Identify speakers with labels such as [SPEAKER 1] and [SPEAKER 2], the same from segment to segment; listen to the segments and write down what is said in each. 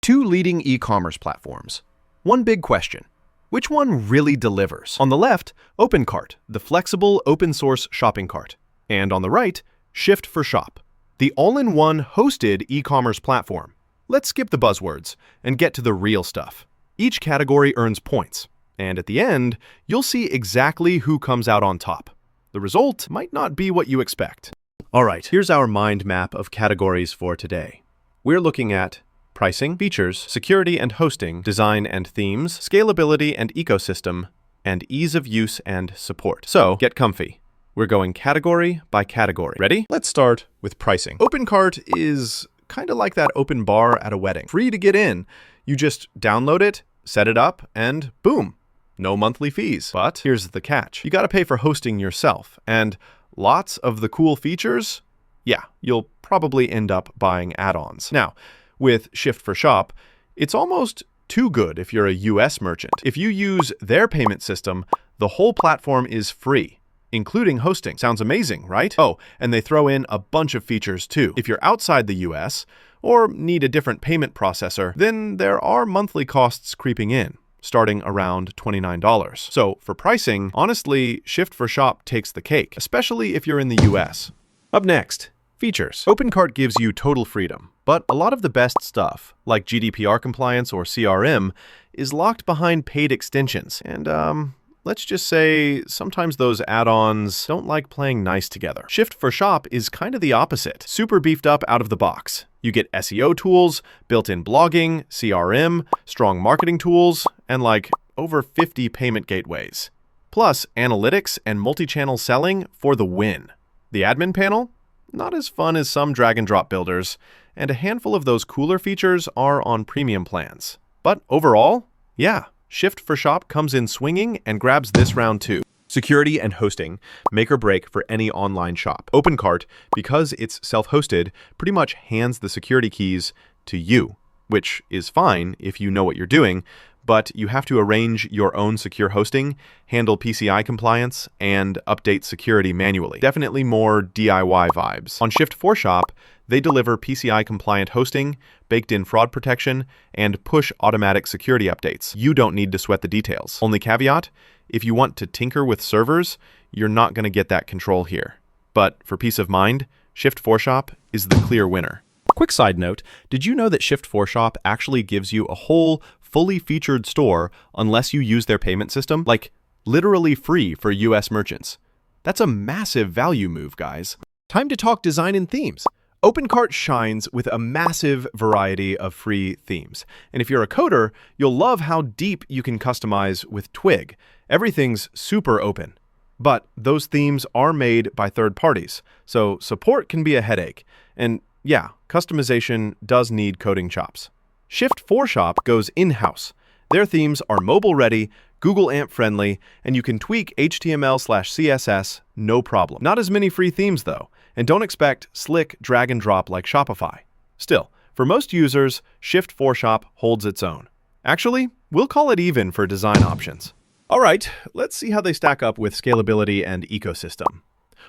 [SPEAKER 1] Two leading e-commerce platforms. One big question. Which one really delivers? On the left, OpenCart, the flexible open-source shopping cart. And on the right, Shift4Shop, the all-in-one hosted e-commerce platform. Let's skip the buzzwords and get to the real stuff. Each category earns points, and at the end, you'll see exactly who comes out on top. The result might not be what you expect. All right, here's our mind map of categories for today. We're looking at pricing, features, security and hosting, design and themes, scalability and ecosystem, and ease of use and support. So get comfy. We're going category by category. Ready? Let's start with pricing. OpenCart is kind of like that open bar at a wedding. Free to get in. You just download it, set it up, and boom, no monthly fees. But here's the catch. You got to pay for hosting yourself, and lots of the cool features, yeah, you'll probably end up buying add-ons. Now, with Shift4Shop, it's almost too good if you're a US merchant. If you use their payment system, the whole platform is free, including hosting. Sounds amazing, right? Oh, and they throw in a bunch of features too. If you're outside the US or need a different payment processor, then there are monthly costs creeping in, starting around $29. So for pricing, honestly, Shift4Shop takes the cake, especially if you're in the US. Up next, features. OpenCart gives you total freedom, but a lot of the best stuff, like GDPR compliance or CRM, is locked behind paid extensions. And let's just say sometimes those add-ons don't like playing nice together. Shift4Shop is kind of the opposite. Super beefed up out of the box. You get SEO tools, built-in blogging, CRM, strong marketing tools, and like over 50 payment gateways. Plus analytics and multi-channel selling for the win. The admin panel? Not as fun as some drag-and-drop builders, and a handful of those cooler features are on premium plans. But overall, yeah, Shift4Shop comes in swinging and grabs this round too. Security and hosting make or break for any online shop. OpenCart, because it's self-hosted, pretty much hands the security keys to you, which is fine if you know what you're doing, but you have to arrange your own secure hosting, handle PCI compliance, and update security manually. Definitely more DIY vibes. On Shift4Shop, they deliver PCI-compliant hosting, baked-in fraud protection, and push automatic security updates. You don't need to sweat the details. Only caveat, if you want to tinker with servers, you're not going to get that control here. But for peace of mind, Shift4Shop is the clear winner. Quick side note, did you know that Shift4Shop actually gives you a whole fully featured store unless you use their payment system? Like, literally free for US merchants. That's a massive value move, guys. Time to talk design and themes. OpenCart shines with a massive variety of free themes. And if you're a coder, you'll love how deep you can customize with Twig. Everything's super open. But those themes are made by third parties, so support can be a headache. And yeah, customization does need coding chops. Shift4Shop goes in-house. Their themes are mobile-ready, Google AMP-friendly, and you can tweak HTML/CSS no problem. Not as many free themes, though, and don't expect slick drag-and-drop like Shopify. Still, for most users, Shift4Shop holds its own. Actually, we'll call it even for design options. All right, let's see how they stack up with scalability and ecosystem.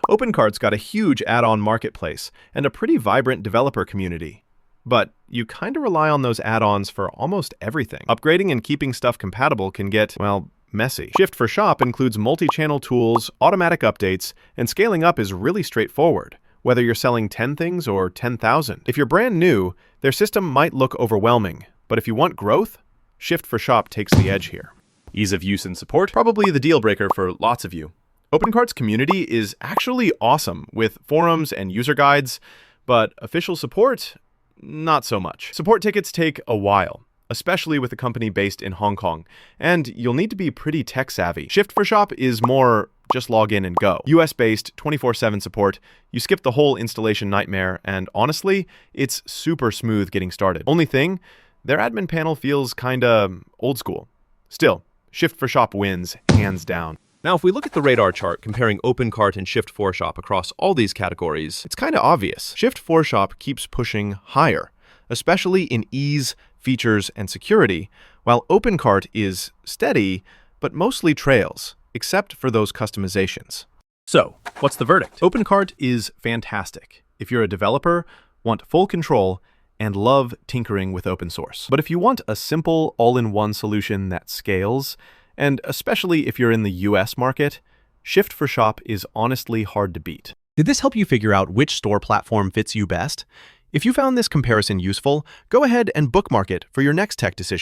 [SPEAKER 1] OpenCart's got a huge add-on marketplace and a pretty vibrant developer community. But you kind of rely on those add-ons for almost everything. Upgrading and keeping stuff compatible can get, well, messy. Shift4Shop includes multi-channel tools, automatic updates, and scaling up is really straightforward, whether you're selling 10 things or 10,000. If you're brand new, their system might look overwhelming, but if you want growth, Shift4Shop takes the edge here. Ease of use and support, probably the deal breaker for lots of you. OpenCart's community is actually awesome with forums and user guides, but official support, not so much. Support tickets take a while, especially with a company based in Hong Kong, and you'll need to be pretty tech savvy. Shift4Shop is more just log in and go. US-based 24/7 support, you skip the whole installation nightmare, and honestly, it's super smooth getting started. Only thing, their admin panel feels kinda old school. Still, Shift4Shop wins, hands down. Now, if we look at the radar chart comparing OpenCart and Shift4Shop across all these categories, it's kind of obvious. Shift4Shop keeps pushing higher, especially in ease, features, and security, while OpenCart is steady, but mostly trails, except for those customizations. So, what's the verdict? OpenCart is fantastic if you're a developer, want full control, and love tinkering with open source. But if you want a simple, all-in-one solution that scales, and especially if you're in the US market, Shift4Shop is honestly hard to beat. Did this help you figure out which store platform fits you best? If you found this comparison useful, go ahead and bookmark it for your next tech decision.